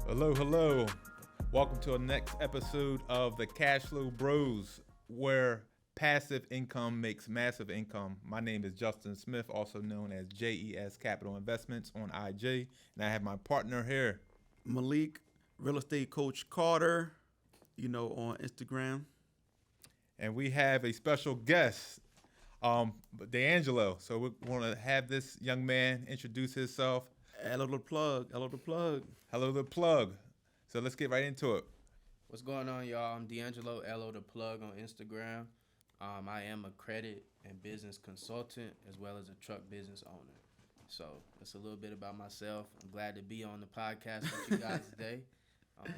Hello, hello. Welcome to the next episode of the Cash Flow Bros, where passive income makes massive income. My name is Justin Smith, also known as JES Capital Investments on IG, and I have my partner here. Malik, real estate coach Carter, on Instagram. And we have a special guest, D'Angelo. So we want to have this young man introduce himself. Hello the plug. Hello, the plug. So let's get right into it. What's going on, y'all? I'm D'Angelo, Elo the Plug on Instagram. I am a credit and business consultant as well as a truck business owner. So that's a little bit about myself. I'm glad to be on the podcast with you guys today.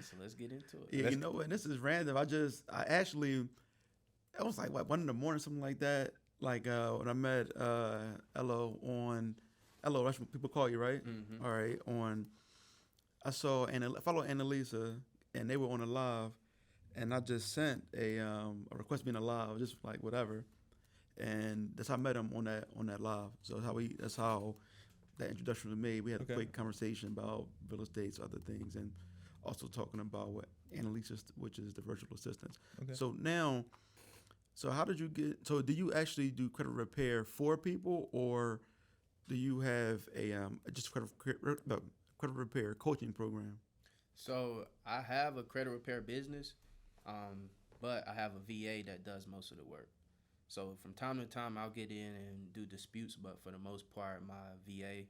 So let's get into it. Yeah, and this is random. I was like, 1 a.m, something like that. Like when I met Elo on, Elo, that's what people call you, right? Mm-hmm. All right, I follow Annalisa, and they were on a live, and I just sent a request being a live, just like whatever, and that's how I met him on that live. So that's how that introduction was made. We had a quick conversation about real estate, so other things, and also talking about what Annalisa, which is the virtual assistants. Okay. So how did you get? So do you actually do credit repair for people, or do you have a just credit repair coaching program? So I have a credit repair business, but I have a VA that does most of the work. So from time to time, I'll get in and do disputes, but for the most part, my VA,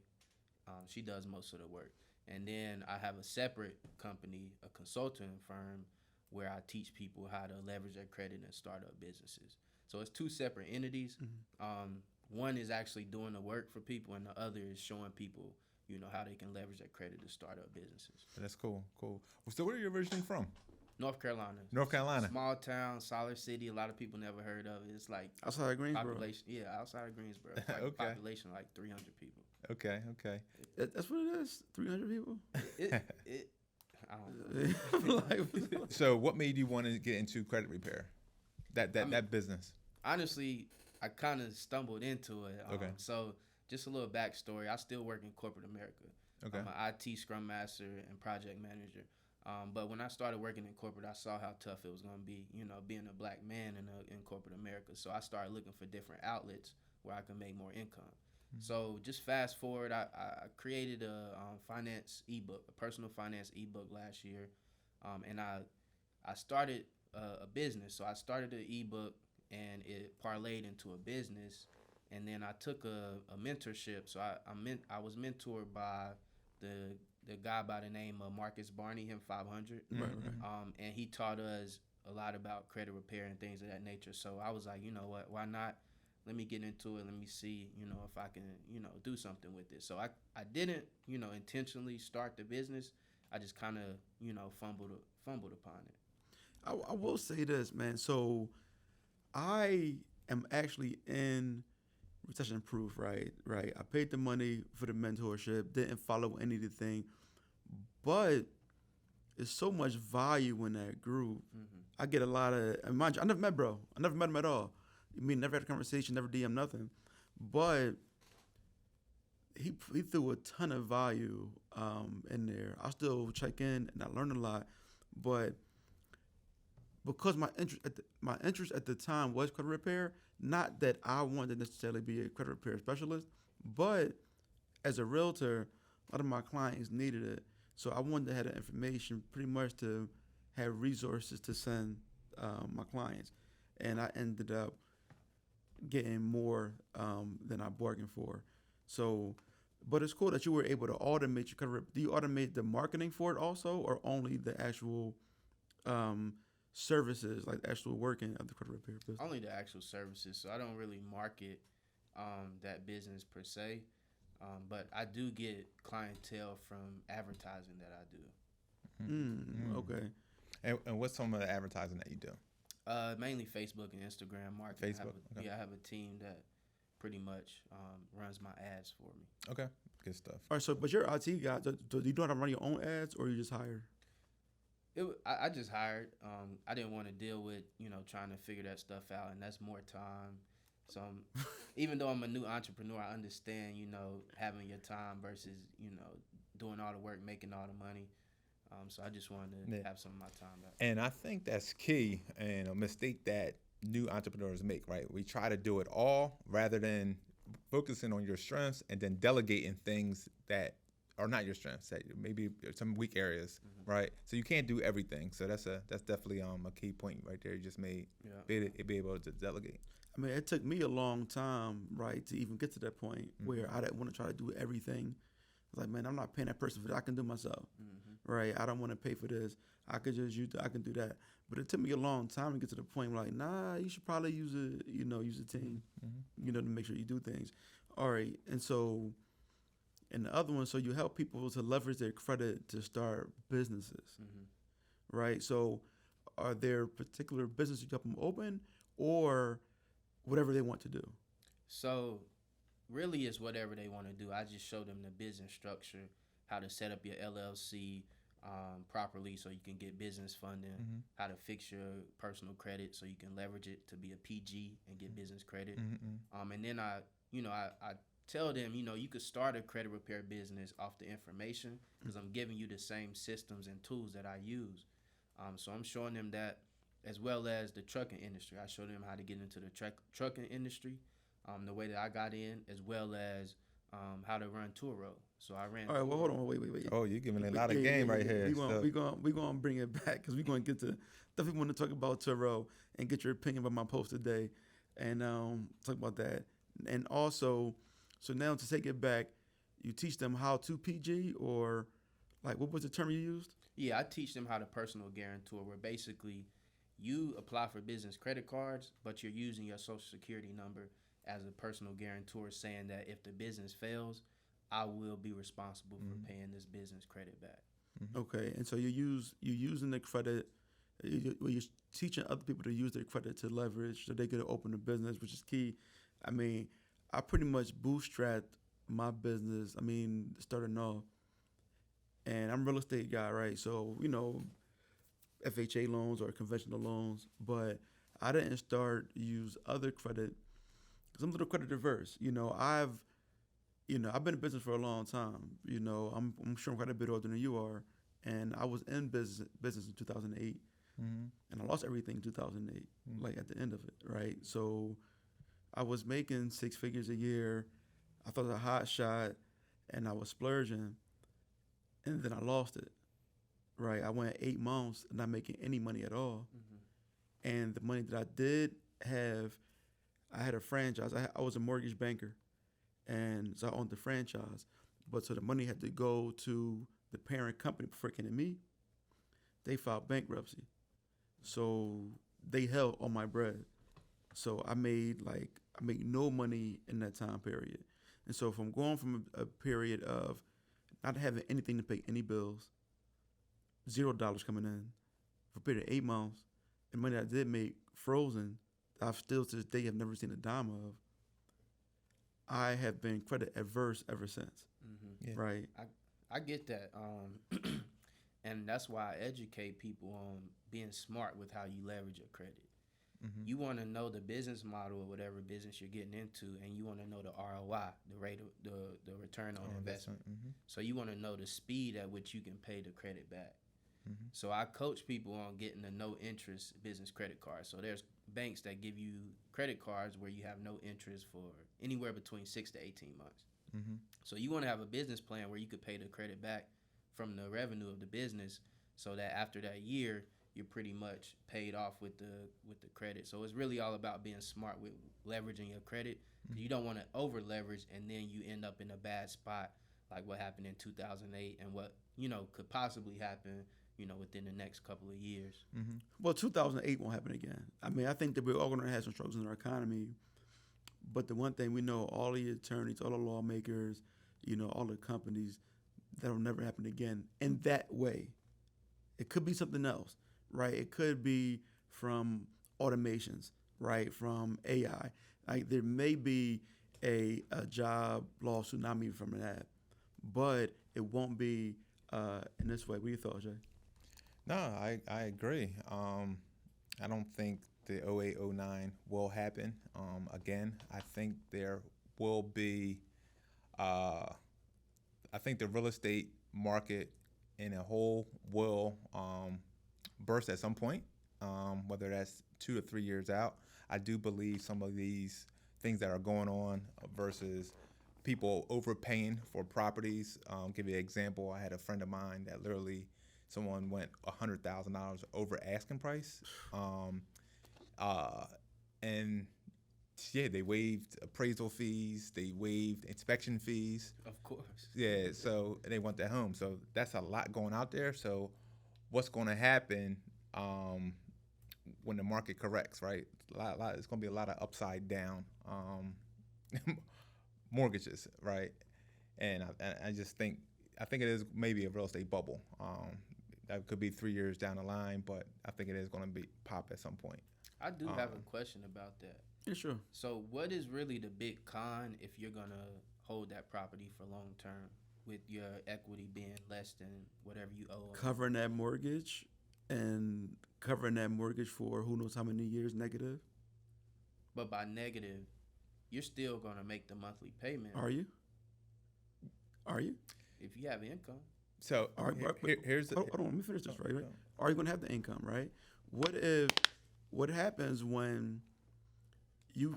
she does most of the work. And then I have a separate company, a consulting firm, where I teach people how to leverage their credit and start up businesses. So it's two separate entities. Mm-hmm. One is actually doing the work for people, and the other is showing people, how they can leverage their credit to start up businesses. That's cool. So where are you originally from? North Carolina. North Carolina. Small town, solid city. A lot of people never heard of it. It's like outside of Greensboro. Population, outside of Greensboro. Like Okay. Population like 300 people. Okay. That's what it is. 300 people. I don't know. So what made you want to get into credit repair? That business? Honestly, I kind of stumbled into it. Okay. So just a little backstory. I still work in corporate America. Okay. I'm an IT scrum master and project manager. But when I started working in corporate, I saw how tough it was going to be, being a black man in corporate America. So I started looking for different outlets where I could make more income. Mm-hmm. So just fast forward, I created a finance ebook, a personal finance ebook last year. And I started a business. So I started the ebook and it parlayed into a business. And then I took a mentorship. So I was mentored by the guy by the name of Marcus Barney, him 500. Right. And he taught us a lot about credit repair and things of that nature. So I was like, you know what, why not? Let me get into it. Let me see, if I can, do something with it. So I didn't, intentionally start the business. I just kind of, fumbled upon it. I will say this, man. So I am actually in recession proof, right? I paid the money for the mentorship, didn't follow any of the thing, but there's so much value in that group. Mm-hmm. I get a lot of, mind you, I never met bro. I never met him at all. Never had a conversation, never DM nothing. But he threw a ton of value in there. I still check in and I learn a lot, but because my interest at the time was credit repair, not that I wanted to necessarily be a credit repair specialist, but as a realtor, a lot of my clients needed it. So I wanted to have the information pretty much to have resources to send my clients. And I ended up getting more than I bargained for. So, but it's cool that you were able to automate your credit. Do you automate the marketing for it also, or only the actual services, like the actual working of the credit repair business? Only the actual services. So I don't really market that business per se. But I do get clientele from advertising that I do. Okay. And what's some of the advertising that you do? Mainly Facebook and Instagram marketing. Facebook. I have a team that pretty much runs my ads for me. Okay, good stuff. All right. So, but you're an IT guy. Do you know how to run your own ads, or you just hire? I just hired. I didn't want to deal with trying to figure that stuff out, and that's more time. So even though I'm a new entrepreneur, I understand having your time versus doing all the work, making all the money. So I just wanted to Yeah. have some of my time back. And I think that's key and a mistake that new entrepreneurs make, right? We try to do it all rather than focusing on your strengths and then delegating things that are not your strengths, that maybe some weak areas, right? So you can't do everything. So that's definitely a key point right there you just made. Yeah. Be able to delegate. I mean, it took me a long time, right, to even get to that point where I didn't want to try to do everything. I was like, man, I'm not paying that person for that. I can do myself, right? I don't want to pay for this. I could just use. I can do that. But it took me a long time to get to the point where, like, nah, you should probably use a team, to make sure you do things. All right, and so, and the other one, so you help people to leverage their credit to start businesses, right? So, are there particular businesses you help them open, or whatever they want to do? So really it's whatever they want to do. I just show them the business structure, how to set up your LLC properly so you can get business funding, how to fix your personal credit so you can leverage it to be a PG and get business credit. And then I tell them, you could start a credit repair business off the information because I'm giving you the same systems and tools that I use. So I'm showing them that, as well as the trucking industry. I showed them how to get into the trucking industry, the way that I got in, as well as how to run tour road. So I ran. All right, well, hold on, wait. Oh, you're giving a lot of game right here. We gonna bring it back because we gonna get to definitely want to talk about Turo and get your opinion about my post today, and talk about that. And also, so now to take it back, you teach them how to PG, or like what was the term you used? Yeah, I teach them how to personal guarantor, where basically you apply for business credit cards, but you're using your social security number as a personal guarantor, saying that if the business fails, I will be responsible for paying this business credit back. Okay, and so you're using the credit. You're teaching other people to use their credit to leverage so they could open a business, which is key. I mean, I pretty much bootstrapped my business. I mean, starting off, and I'm a real estate guy, right? So FHA loans or conventional loans, but I didn't start use other credit because I'm a little credit diverse. I've been in business for a long time. I'm sure quite a bit older than you are, and I was in business in 2008, and I lost everything in 2008, like at the end of it, right? So I was making 6 figures a year. I thought I was a hot shot, and I was splurging, and then I lost it. Right, I went 8 months not making any money at all, and the money that I did have, I had a franchise. I was a mortgage banker, and so I owned the franchise. But so the money had to go to the parent company before it came to me. They filed bankruptcy, so they held all my bread. So I made no money in that time period, and so from going from a period of not having anything to pay any bills, $0 coming in for a period of 8 months, and money I did make frozen, I've still to this day have never seen a dime of. I have been credit adverse ever since. Yeah. Right. I get that, and that's why I educate people on being smart with how you leverage your credit. You want to know the business model of whatever business you're getting into, and you want to know the ROI, the rate of the return on investment. So you want to know the speed at which you can pay the credit back. So I coach people on getting a no interest business credit card. So there's banks that give you credit cards where you have no interest for anywhere between 6 to 18 months. So you want to have a business plan where you could pay the credit back from the revenue of the business, so that after that year you're pretty much paid off with the credit. So it's really all about being smart with leveraging your credit. You don't want to over leverage and then you end up in a bad spot like what happened in 2008 and what could possibly happen within the next couple of years. Well, 2008 won't happen again. I mean, I think that we're all going to have some struggles in our economy. But the one thing we know, all the attorneys, all the lawmakers, all the companies, that'll never happen again in that way. It could be something else, right? It could be from automations, right? From AI. Like there may be a job loss tsunami from that, but it won't be in this way. What do you thought, Jay? No, I agree. I don't think the 08, 09 will happen again. I think there will be, I think the real estate market and a hole will burst at some point, whether that's 2 to 3 years out. I do believe some of these things that are going on versus people overpaying for properties. Give you an example. I had a friend of mine that literally someone went $100,000 over asking price, and yeah, they waived appraisal fees, they waived inspection fees. Of course. Yeah, so they want that home. So that's a lot going out there. So what's going to happen when the market corrects, right? It's going to be a lot of upside down mortgages, right? And I just think it is maybe a real estate bubble. That could be 3 years down the line, but I think it is going to be pop at some point. I do have a question about that. Yeah, sure. So what is really the big con if you're going to hold that property for long term with your equity being less than whatever you owe? Covering that mortgage and covering that mortgage for who knows how many years negative. But by negative, you're still going to make the monthly payment. Are you? If you have income. So here's the. Hold on, let me finish this right. Are you going to have the income, right? What happens when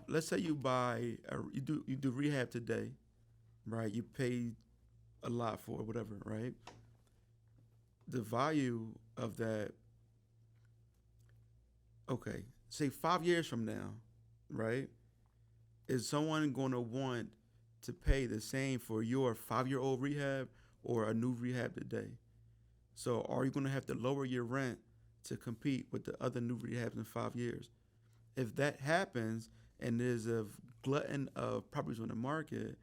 let's say you buy you do rehab today, right? You pay a lot for it, whatever, right? The value of that, okay, say 5 years from now, right? Is someone going to want to pay the same for your 5-year-old rehab or a new rehab today? So are you going to have to lower your rent to compete with the other new rehabs in 5 years? If that happens and there's a glutton of properties on the market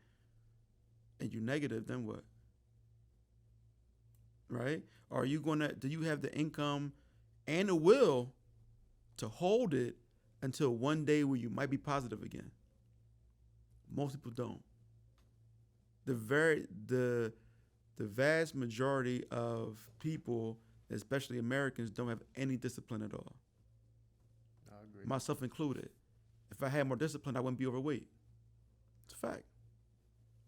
and you're negative, then what? Right? Do you have the income and the will to hold it until one day where you might be positive again? Most people don't. The vast majority of people, especially Americans, don't have any discipline at all. I agree. Myself included. If I had more discipline, I wouldn't be overweight. It's a fact.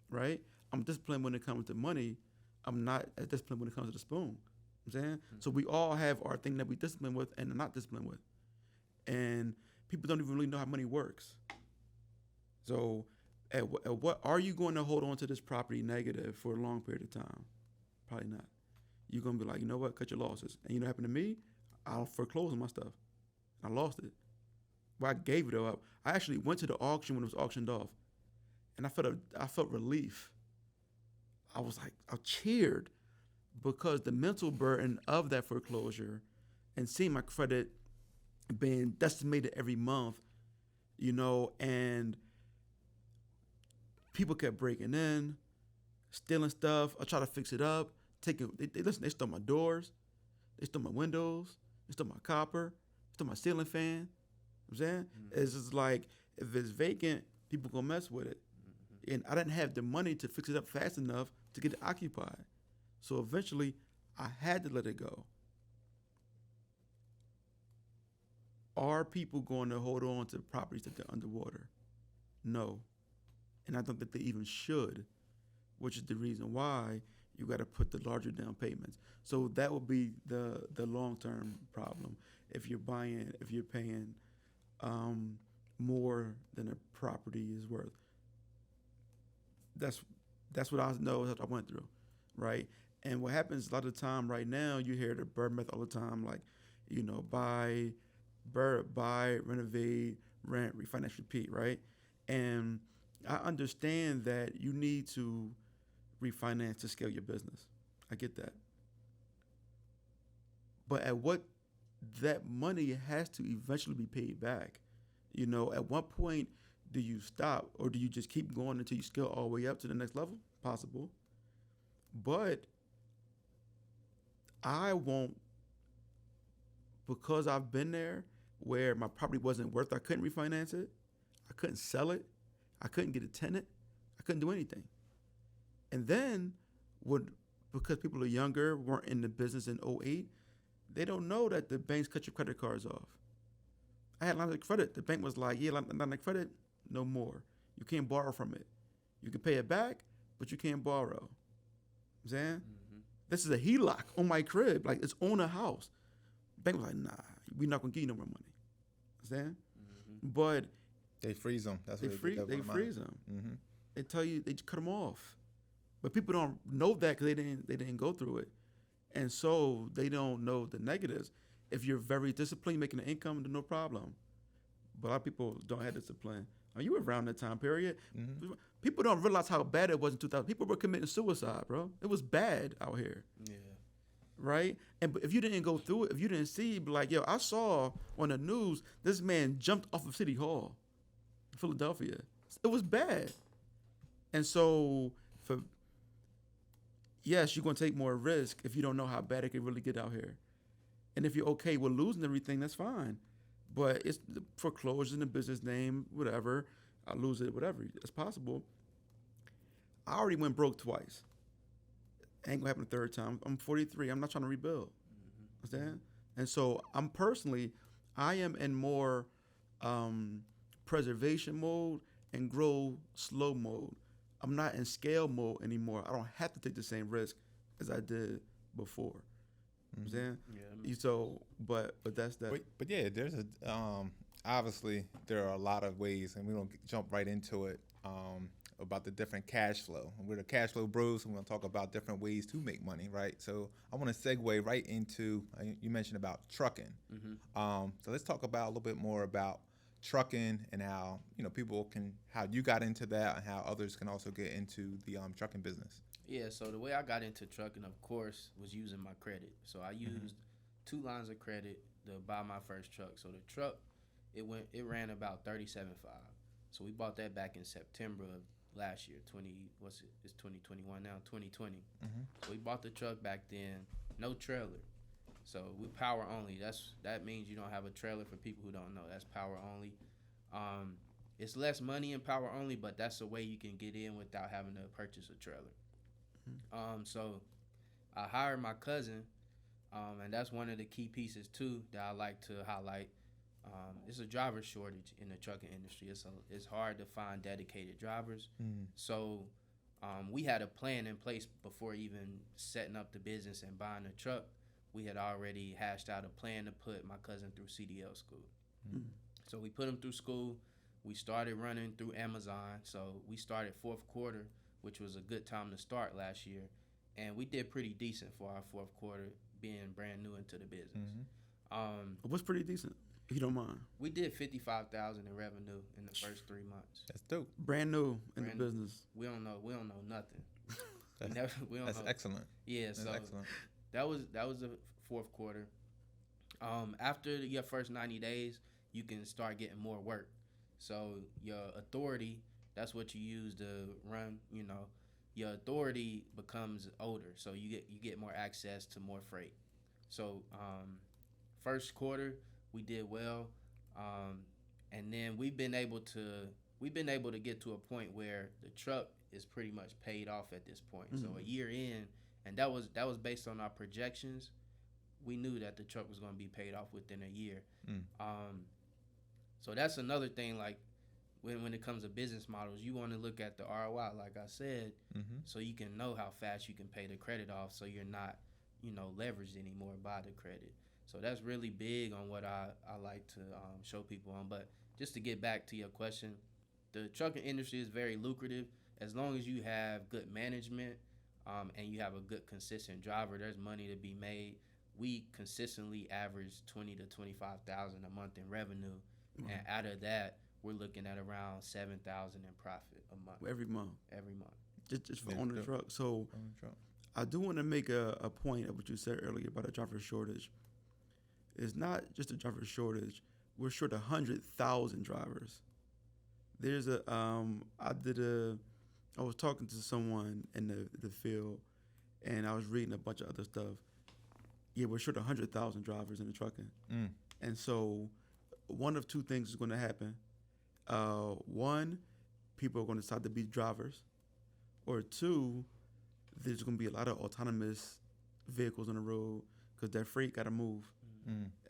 Right? I'm disciplined when it comes to money. I'm not as disciplined when it comes to the spoon. You know what I'm saying? Mm-hmm. So we all have our thing that we disciplined with and not disciplined with. And people don't even really know how money works. So at what are you going to hold on to this property negative for a long period of time? Probably not. You're going to be like, you know what, cut your losses. And you know what happened to me? I foreclosed on my stuff. I lost it. Well, I gave it up. I actually went to the auction when it was auctioned off. And I felt relief. I was like, I cheered because the mental burden of that foreclosure and seeing my credit being decimated every month, and people kept breaking in, stealing stuff. I tried to fix it up. They stole my doors. They stole my windows. They stole my copper. They stole my ceiling fan. You know what I'm saying? Mm-hmm. It's just like, if it's vacant, people gonna mess with it. Mm-hmm. And I didn't have the money to fix it up fast enough to get it occupied. So eventually, I had to let it go. Are people going to hold on to properties that they're underwater? No. And I don't think they even should, which is the reason why you got to put the larger down payments. So that would be the long-term problem. If you're paying more than a property is worth. That's what I know that I went through, right? And what happens a lot of the time right now, you hear the BRRRR method all the time, like, buy, renovate, rent, refinance, repeat, right? And I understand that you need to refinance to scale your business. I get that. But at what that money has to eventually be paid back. At what point do you stop, or do you just keep going until you scale all the way up to the next level? Possible. But I won't, because I've been there where my property wasn't worth, I couldn't refinance it. I couldn't sell it. I couldn't get a tenant. I couldn't do anything. And then because people are younger, weren't in the business in 2008, they don't know that the banks cut your credit cards off. I had lines of credit. The bank was like, yeah, line of credit, no more. You can't borrow from it. You can pay it back, but you can't borrow. You know what I'm saying? This is a HELOC on my crib. Like, it's on a house. Bank was like, nah, we're not going to give you no more money. Understand? But They freeze them. That's they what freeze them. them. Mm-hmm. They tell you, they cut them off. But people don't know that because they didn't go through it. And so they don't know the negatives. If you're very disciplined, making an income, then no problem. But a lot of people don't have discipline. Are you around that time period? Mm-hmm. People don't realize how bad it was in 2000. People were committing suicide, bro. It was bad out here, Yeah. right? And but if you didn't go through it, if you didn't see, be like, yo, I saw on the news this man jumped off of City Hall, Philadelphia. It was bad. And so, yes, you're gonna take more risk if you don't know how bad it can really get out here. And if you're okay with losing everything, that's fine. But it's the foreclosures in the business name, whatever. I lose it, whatever. It's possible. I already went broke twice. Ain't gonna happen the third time. I'm 43. I'm not trying to rebuild. Understand? And so I am in more preservation mode and grow slow mode. I'm not in scale mode anymore. I don't have to take the same risk as I did before. Understand? Yeah. So, but that's that. But yeah, there's obviously there are a lot of ways, and we're gonna jump right into it about the different cash flow. We're the Cash Flow Bros, and we're gonna talk about different ways to make money, right? So I want to segue right into you mentioned about trucking. So let's talk about a little bit more about trucking and how how you got into that and how others can also get into the trucking business. Yeah, so the way I got into trucking, of course, was using my credit. So I used 2 lines of credit to buy my first truck. So the truck, it ran about $37,500. So we bought that back in September of last year. It's 2021 now, 2020. So we bought the truck back then, no trailer. So we power only. That means you don't have a trailer. For people who don't know, that's power only. It's less money in power only, but that's a way you can get in without having to purchase a trailer. So I hired my cousin, and that's one of the key pieces too that I like to highlight. It's a driver shortage in the trucking industry. It's hard to find dedicated drivers. So we had a plan in place before even setting up the business and buying a truck. We had already hashed out a plan to put my cousin through CDL school. So we put him through school. We started running through Amazon. So we started fourth quarter, which was a good time to start last year. And we did pretty decent for our fourth quarter, being brand new into the business. What's pretty decent, if you don't mind? We did $55,000 in revenue in the first 3 months. That's dope. Brand new in the business. We don't know nothing. That's excellent. Yeah, that's so excellent. that was the fourth quarter. After your first 90 days, you can start getting more work. So your authority, that's what you use to run, your authority becomes older. So you get more access to more freight. So first quarter we did well. And then we've been able to get to a point where the truck is pretty much paid off at this point. So a year in, and that was based on our projections. We knew that the truck was going to be paid off within a year. So that's another thing, like when it comes to business models, you want to look at the ROI, like I said, so you can know how fast you can pay the credit off, so you're not, leveraged anymore by the credit. So that's really big on what I like to show people on. But just to get back to your question, the trucking industry is very lucrative as long as you have good management and you have a good consistent driver. There's money to be made. We consistently average $20,000 to $25,000 a month in revenue, and out of that, we're looking at around $7,000 in profit a month. Every month. Just for owning the truck. So I do want to make a point of what you said earlier about a driver shortage. It's not just a driver shortage. We're short 100,000 drivers. There's I was talking to someone in the field, and I was reading a bunch of other stuff. Yeah, we're short 100,000 drivers in the trucking. And so one of two things is going to happen. One, people are going to decide to be drivers. Or two, there's going to be a lot of autonomous vehicles on the road because that freight got to move.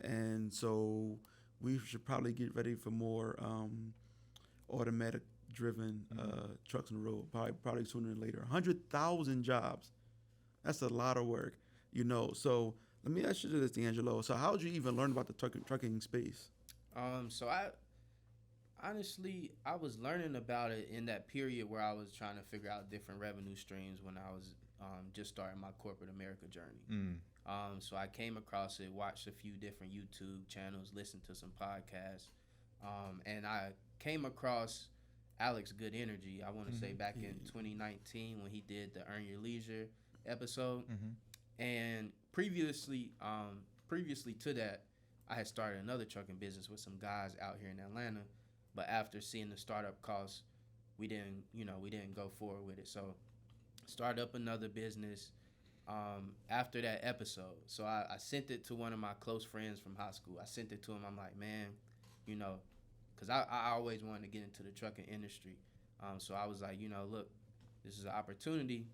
And so we should probably get ready for more automatic driven trucks on the road, probably sooner than later. 100,000 jobs That's a lot of work, you know. So let me ask you this, D'Angelo. So how did you even learn about the trucking space? So I honestly I was learning about it in that period where I was trying to figure out different revenue streams when I was just starting my corporate America journey. Mm. So I came across it, watched a few different YouTube channels, listened to some podcasts, and I came across Alex Good Energy. I want to say back in 2019 when he did the Earn Your Leisure episode, and previously to that, I had started another trucking business with some guys out here in Atlanta, but after seeing the startup costs, we didn't go forward with it. So started up another business after that episode. So I sent it to one of my close friends from high school. I sent it to him. I'm like, man, you know, because I always wanted to get into the trucking industry. So I was like, look, this is an opportunity.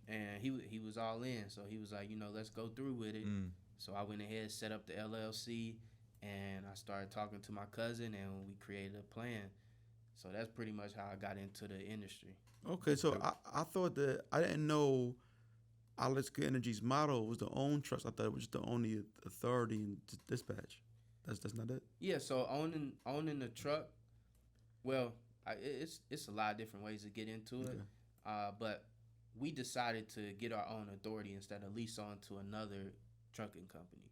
And he was all in. So he was like, let's go through with it. Mm. So I went ahead, set up the LLC, and I started talking to my cousin, and we created a plan. So that's pretty much how I got into the industry. Okay, so I thought that I didn't know Alaska Energy's model was to own trucks. I thought it was just the only authority in dispatch. That's not it. Yeah, so owning the truck, well, it's a lot of different ways to get into it. But we decided to get our own authority instead of lease on to another trucking company.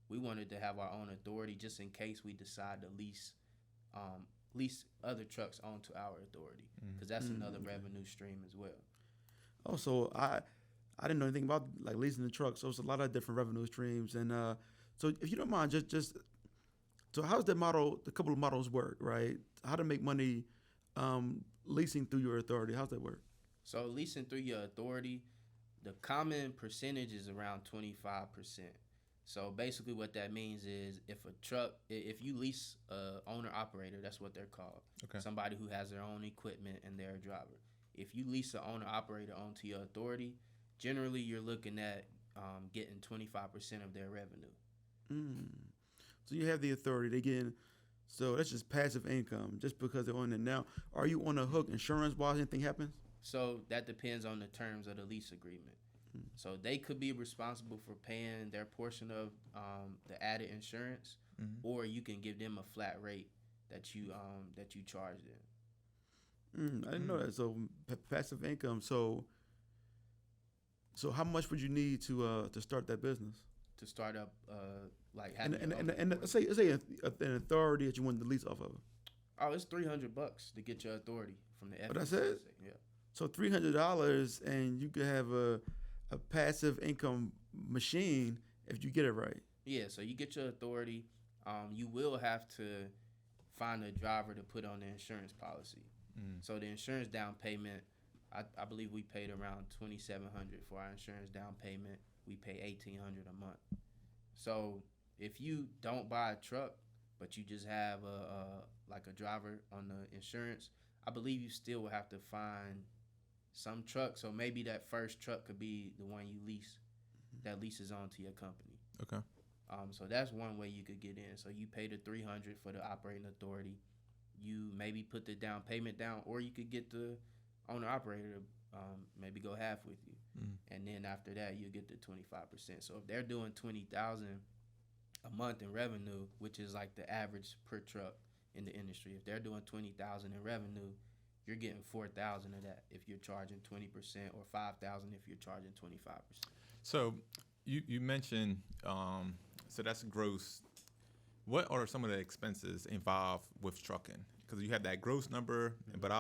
We wanted to have our own authority just in case we decide to lease other trucks onto our authority, because that's another revenue stream as well. Oh, so I didn't know anything about like leasing the truck. So it's a lot of different revenue streams. And so if you don't mind, just so how's that model? The couple of models work, right? How to make money leasing through your authority? How's that work? So leasing through your authority, the common percentage is around 25%. So basically what that means is if you lease a owner operator, that's what they're called. Okay. Somebody who has their own equipment and they're a driver. If you lease an owner operator onto your authority, generally you're looking at getting 25% of their revenue. So you have the authority. They get so that's just passive income just because they're on it now. Are you on the hook insurance wise? Anything happens? So that depends on the terms of the lease agreement. So they could be responsible for paying their portion of the added insurance, or you can give them a flat rate that you charge them. I didn't know that. So passive income. So how much would you need to start that business? To start up, like And having and let's say an authority that you want to lease off of. it's $300 to get your authority from the FDIC. Oh, that's it? Yeah. So $300 and you could have a passive income machine if you get it right. Yeah. So you get your authority. You will have to find a driver to put on the insurance policy. So the insurance down payment, I believe we paid around $2,700 for our insurance down payment. We pay $1,800 a month. So if you don't buy a truck, but you just have a driver on the insurance, I believe you still will have to find some truck. So maybe that first truck could be the one you lease, that leases onto your company. Okay. So that's one way you could get in. So you pay the $300 for the operating authority. You maybe put the down payment down, or you could get the owner operator to maybe go half with you, and then after that you get the 25%. So if they're doing $20,000 a month in revenue, which is like the average per truck in the industry, if they're doing $20,000 in revenue, you're getting $4,000 of that if you're charging 20%, or $5,000 if you're charging 25%. So you mentioned so that's gross. What are some of the expenses involved with trucking? Because you have that gross number, but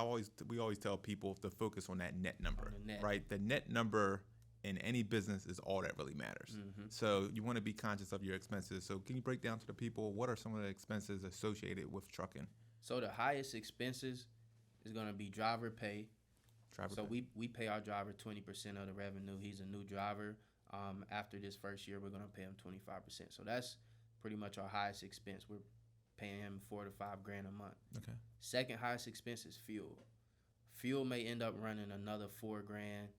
we always tell people to focus on that net number, right? The net number in any business is all that really matters. So you want to be conscious of your expenses. So can you break down to the people what are some of the expenses associated with trucking? So the highest expenses is going to be driver pay. We pay our driver 20% of the revenue. He's a new driver. After this first year, we're going to pay him 25%. So that's pretty much our highest expense. We're paying him $4,000 to $5,000 a month. Okay. Second highest expense is fuel. Fuel may end up running another $4,000.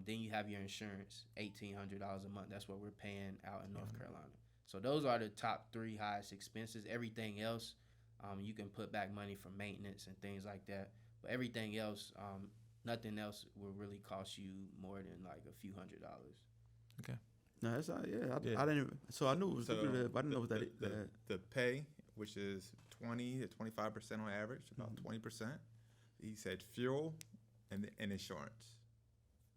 Then you have your insurance, $1,800 a month. That's what we're paying out in North Carolina. So those are the top three highest expenses. Everything else, you can put back money for maintenance and things like that. But everything else, Nothing else will really cost you more than like a few $100. No, that's not. Yeah, Yeah. I didn't. Even, so I knew it was So lucrative. I didn't know what the, that. the pay, which is 20 to 25% on average, about Mhm. 20%. He said fuel and insurance.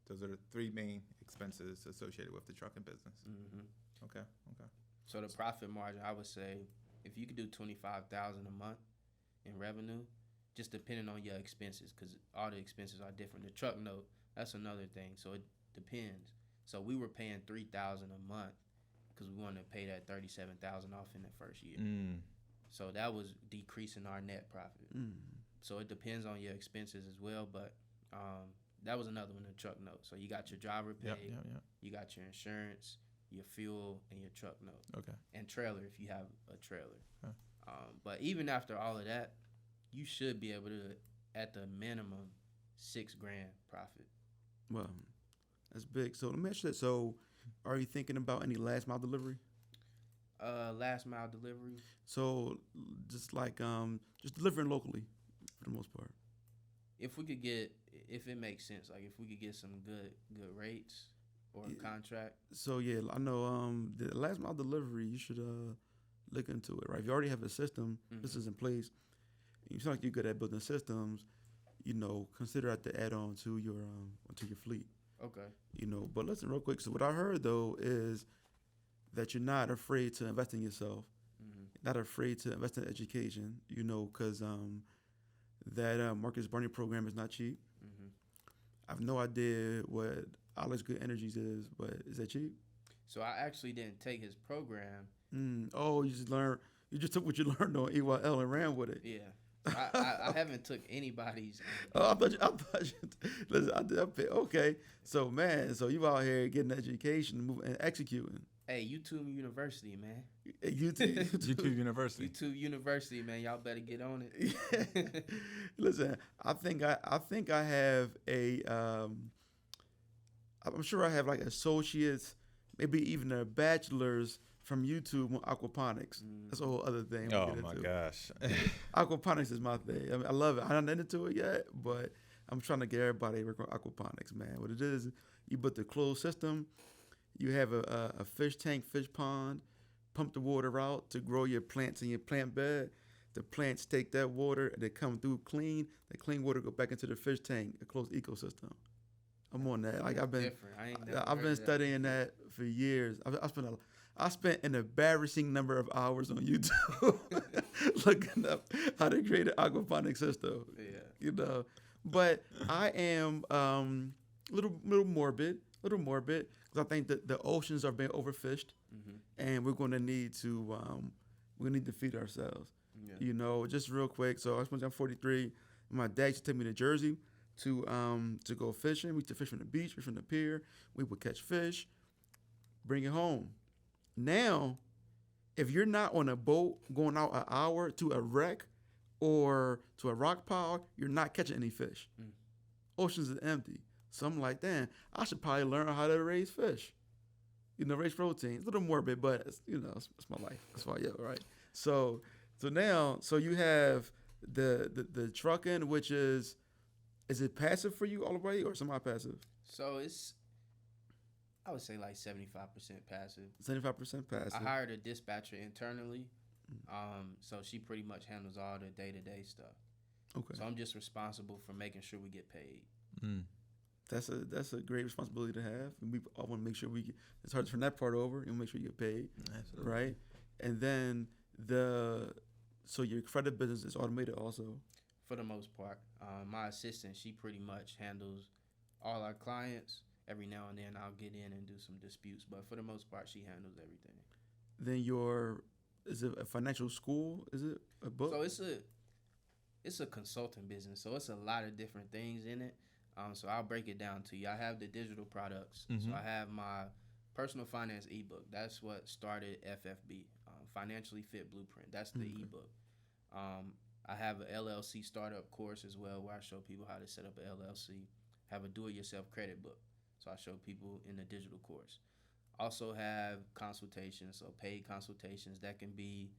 Those are the three main expenses associated with the trucking business. Mm-hmm. Okay. So the profit margin, I would say, if you could do 25,000 a month in revenue, just depending on your expenses, because all the expenses are different. The truck note, that's another thing. So it depends. So we were paying 3,000 a month because we wanted to pay that 37,000 off in the first year. So that was decreasing our net profit. So it depends on your expenses as well, but that was another one, the truck note. So you got your driver pay, Yep. you got your insurance, your fuel, and your truck note. Okay. And trailer if you have a trailer. Huh. But even after all of that, you should be able to, at the minimum, $6,000 profit. Well, that's big. So let me ask you that. So, are you thinking about any last mile delivery? Last mile delivery. So, just like just delivering locally, for the most part. If we could get, if it makes sense, like if we could get some good rates or a contract. So yeah, I know the last mile delivery. You should look into it. Right, if you already have a system, this is in place. You sound like you're good at building systems. Consider that the add-on to your fleet. Okay. But listen real quick. So what I heard though is that you're not afraid to invest in yourself, not afraid to invest in education. Because that Marcus Barney program is not cheap. I have no idea what Alex Good Energies is, but is that cheap? So I actually didn't take his program. Oh, you just took what you learned on EYL and ran with it. Yeah. I haven't took anybody's. Oh, I thought you listen, okay. So man, you out here getting education and executing. Hey, YouTube University, man. YouTube University. YouTube University, man. Y'all better get on it. Listen, I think I have a I'm sure I have like associates, maybe even a bachelor's from YouTube on aquaponics. That's a whole other thing. Oh my gosh. Aquaponics is my thing. I mean, I love it. I haven't into it yet, but I'm trying to get everybody to work on aquaponics, man. What it is, you put the closed system, you have a fish tank, fish pond, pump the water out to grow your plants in your plant bed. The plants take that water and they come through clean. The clean water go back into the fish tank, a closed ecosystem. I'm on that. Like I've been studying that for years. I spent an embarrassing number of hours on YouTube looking up how to create an aquaponic system. Yeah. But I am little morbid because I think that the oceans are being overfished, and we're going to need to feed ourselves. Yeah. Just real quick. So I'm 43. My dad used to take me to Jersey to go fishing. We used to fish from the beach, fish from the pier. We would catch fish, bring it home. Now, if you're not on a boat going out an hour to a wreck or to a rock pile, you're not catching any fish. Oceans is empty. So I'm like, damn, I should probably learn how to raise fish. Raise protein. It's a little morbid, but it's my life. That's why, right? So now, you have the trucking, which is it passive for you all the way or semi-passive? So I would say like 75% passive. 75% passive. I hired a dispatcher internally, so she pretty much handles all the day-to-day stuff. Okay. So I'm just responsible for making sure we get paid. That's a great responsibility to have, and we all want to make sure it's hard to turn that part over and make sure you get paid. Absolutely. Right? And then your credit business is automated also. For the most part, my assistant, she pretty much handles all our clients. Every now and then I'll get in and do some disputes, but for the most part, she handles everything. Then is it a financial school? Is it a book? So it's a consulting business, so it's a lot of different things in it. So I'll break it down to you. I have the digital products. So I have my personal finance ebook. That's what started FFB, Financially Fit Blueprint. That's the ebook. I have an LLC startup course as well, where I show people how to set up an LLC. Have a do-it-yourself credit book. So I show people in the digital course. Also have consultations, so paid consultations. That can be,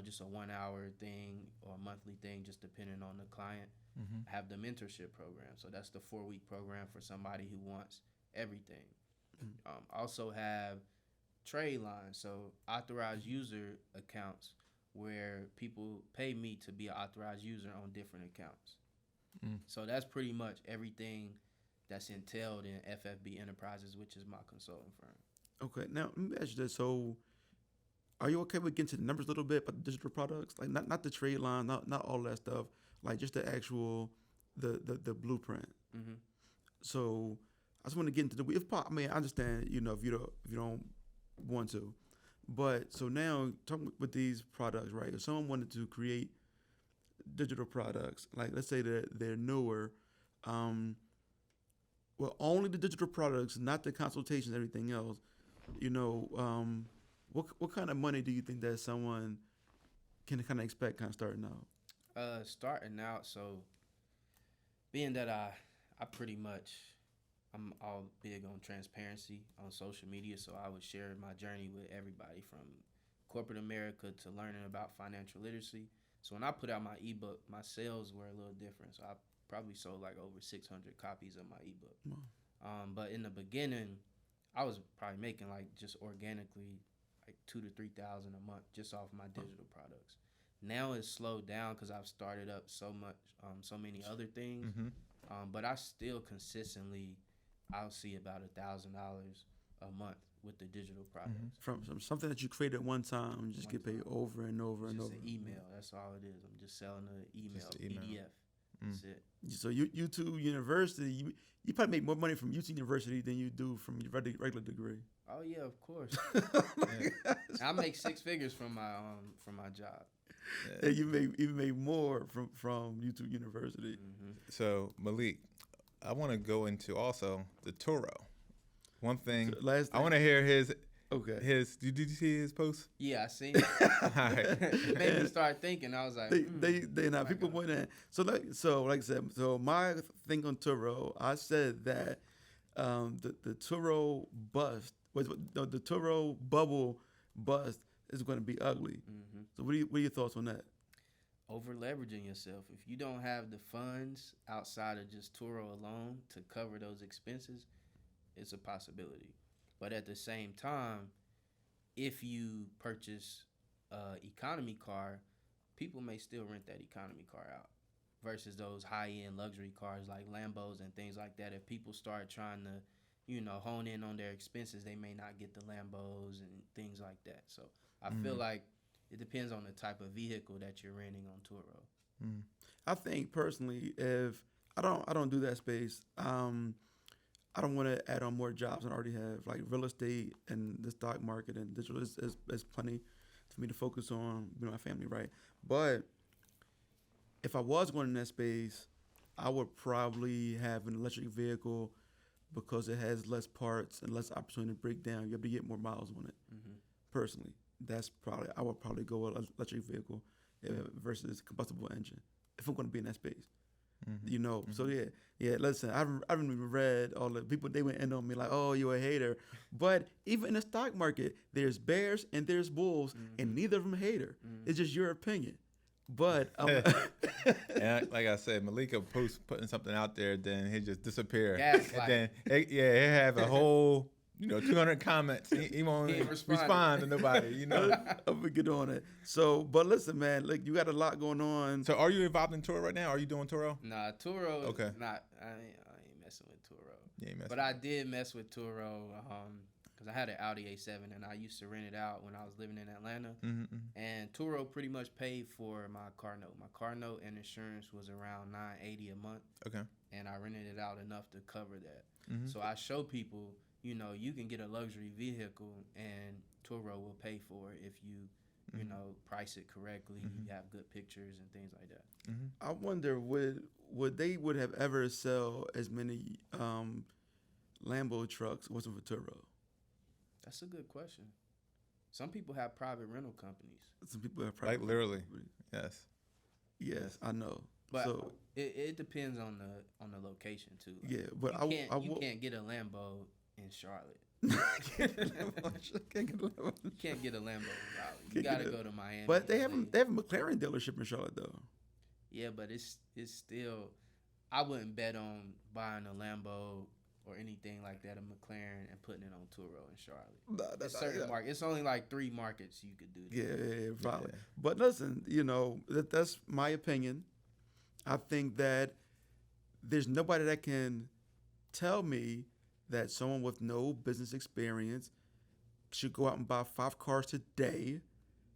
just a 1 hour thing or a monthly thing, just depending on the client. Have the mentorship program. So that's the 4-week program for somebody who wants everything. Also have trade lines, so authorized user accounts where people pay me to be an authorized user on different accounts. So that's pretty much everything that's entailed in FFB Enterprises, which is my consulting firm. Okay, now let me ask you this. So, are you okay with getting to the numbers a little bit, but the digital products, like not the trade line, not all that stuff, like just the actual the blueprint. Mm-hmm. So, I just want to get into I mean, I understand, if you don't want to, but so now talking with these products, right? If someone wanted to create digital products, like let's say that they're newer, well, only the digital products, not the consultations, everything else. What kind of money do you think that someone can kind of expect, kind of starting out? Starting out, so being that I pretty much I'm all big on transparency on social media, so I would share my journey with everybody from corporate America to learning about financial literacy. So when I put out my ebook, my sales were a little different. So I probably sold like over 600 copies of my ebook. Wow. But in the beginning, I was probably making like just organically like $2,000 to $3,000 a month just off my digital products. Now it's slowed down because I've started up so many other things. But I still consistently, I'll see about $1,000 a month with the digital products. From something that you created one time, you just get paid over and over and Just over. an email. That's all it is. I'm just selling an email, PDF. That's it. So YouTube University, you probably make more money from YouTube University than you do from your regular degree. Oh yeah, of course. I make 6 figures from my job. Yeah. And you make more from YouTube University. So Malik, I want to go into also the Turo. One thing, I want to hear his. Okay. Did you see his post? Yeah, I seen it. All right. It made me start thinking. I was like, they now people went in. So like I said, so my thing on Turo, I said that the Turo bust the Turo bubble bust is going to be ugly. So what are your thoughts on that? Over leveraging yourself. If you don't have the funds outside of just Turo alone to cover those expenses, it's a possibility. But at the same time, if you purchase an economy car, people may still rent that economy car out versus those high-end luxury cars like Lambos and things like that. If people start trying to, hone in on their expenses, they may not get the Lambos and things like that. So I feel like it depends on the type of vehicle that you're renting on Turo. I think personally, if I don't do that space, I don't want to add on more jobs than I already have. Like real estate and the stock market and digital is plenty for me to focus on, my family, right? But if I was going in that space, I would probably have an electric vehicle because it has less parts and less opportunity to break down. You have to get more miles on it. Personally, I would probably go with an electric vehicle versus combustible engine if I'm going to be in that space. So yeah. Listen, I haven't even read all the people. They went in on me like, "Oh, you're a hater," but even in the stock market, there's bears and there's bulls, and neither of them a hater. It's just your opinion. But and like I said, Malika putting something out there, then he just disappear, Gaslight. and then he have a whole 200 comments. He won't respond to nobody. I'm gonna get on it. So, but listen, man, like you got a lot going on. So, are you involved in Turo right now? Are you doing Turo? Nah, Turo. Okay. Not. I ain't messing with Turo. Yeah, you messing. But I did mess with Turo because I had an Audi A7 and I used to rent it out when I was living in Atlanta. And Turo pretty much paid for my car note. My car note and insurance was around $980 a month. Okay. And I rented it out enough to cover that. So I show people, you can get a luxury vehicle and Turo will pay for it if you, price it correctly. You have good pictures and things like that. I wonder would they have ever sell as many Lambo trucks wasn't for Turo? That's a good question. Some people have private rental companies. Some people have private literally. Yes. Yes, I know. But so it depends on the location too. Like, yeah, but you can't get a Lambo in Charlotte. You You can't get a Lambo in Raleigh. You gotta go to Miami. But they have a McLaren dealership in Charlotte though. Yeah, but it's still. I wouldn't bet on buying a Lambo or anything like that, a McLaren, and putting it on Turo in Charlotte. Nah, It's certain market. It's only like 3 markets you could do that. Yeah, probably. But listen, that's my opinion. I think that there's nobody that can tell me that someone with no business experience should go out and buy 5 cars today.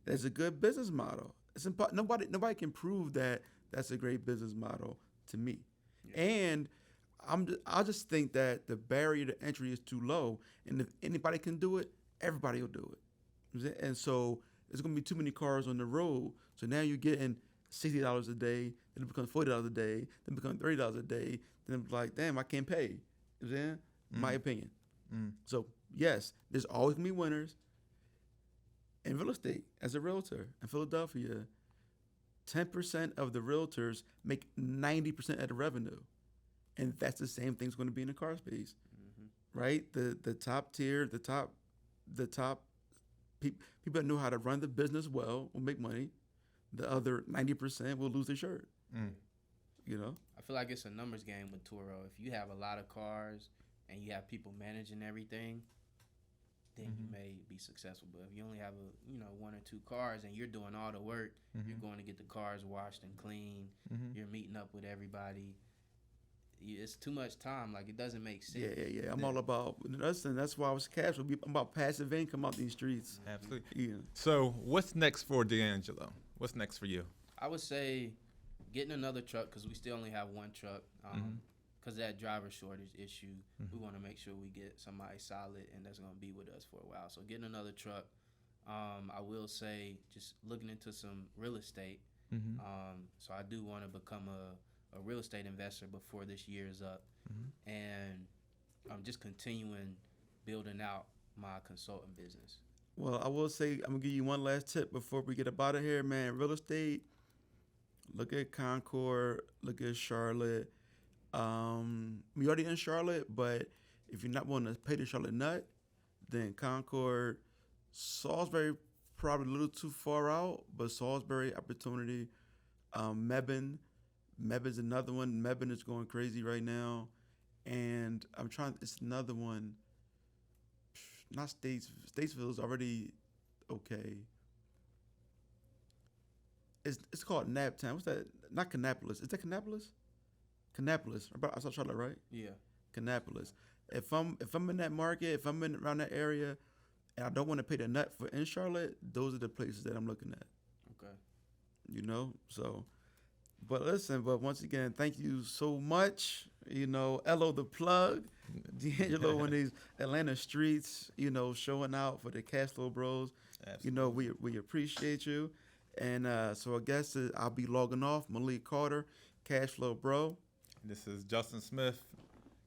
That's a good business model. Nobody can prove that that's a great business model to me. Yeah. And I just think that the barrier to entry is too low, and if anybody can do it, everybody will do it. And so there's gonna be too many cars on the road. So now you're getting $60 a day, then it becomes $40 a day, then it becomes $30 a day. Then it's like, damn, I can't pay. You know what I'm saying? My opinion. So yes, there's always gonna be winners. In real estate, as a realtor in Philadelphia, 10% of the realtors make 90% of the revenue. And that's the same thing's going to be in the car space, right? The top tier, the top people that know how to run the business well will make money. The other 90% will lose their shirt. I feel like it's a numbers game with Turo. If you have a lot of cars and you have people managing everything, then you may be successful. But if you only have 1 or 2 cars and you're doing all the work, you're going to get the cars washed and clean. You're meeting up with everybody. It's too much time. Like, it doesn't make sense. Yeah. I'm all about that's why I was casual. I'm about passive income out these streets. Absolutely. Yeah. So what's next for D'Angelo? What's next for you? I would say getting another truck, because we still only have 1 truck. Because of that driver shortage issue, we want to make sure we get somebody solid and that's going to be with us for a while. So getting another truck. I will say just looking into some real estate. So I do want to become a real estate investor before this year is up. And I'm just continuing building out my consulting business. Well, I will say, I'm going to give you one last tip before we get up out of here, man. Real estate, look at Concord, look at Charlotte. We already in Charlotte, but if you're not willing to pay the Charlotte nut, then Concord, Salisbury, probably a little too far out, but Salisbury, opportunity. Mebba's another one. Mebane is going crazy right now. And it's another one. Not Statesville is already okay. It's called Naptown. What's that? Not Kannapolis. Is that Kannapolis? Kannapolis. I saw Charlotte, right? Yeah. Kannapolis. If I'm in that market, if I'm around that area, and I don't want to pay the nut for in Charlotte, those are the places that I'm looking at. Okay. So. But once again, thank you so much. Elo the plug, D'Angelo in these Atlanta streets, showing out for the Cashflow Bros. Absolutely. We appreciate you. And so I guess I'll be logging off. Malik Carter, Cashflow Bro. This is Justin Smith,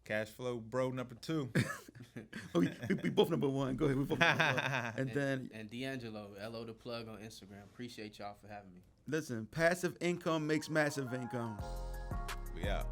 Cashflow Bro number 2. we both number 1. Go ahead. We both number 1. And D'Angelo, Elo the plug on Instagram. Appreciate y'all for having me. Listen, passive income makes massive income. We out.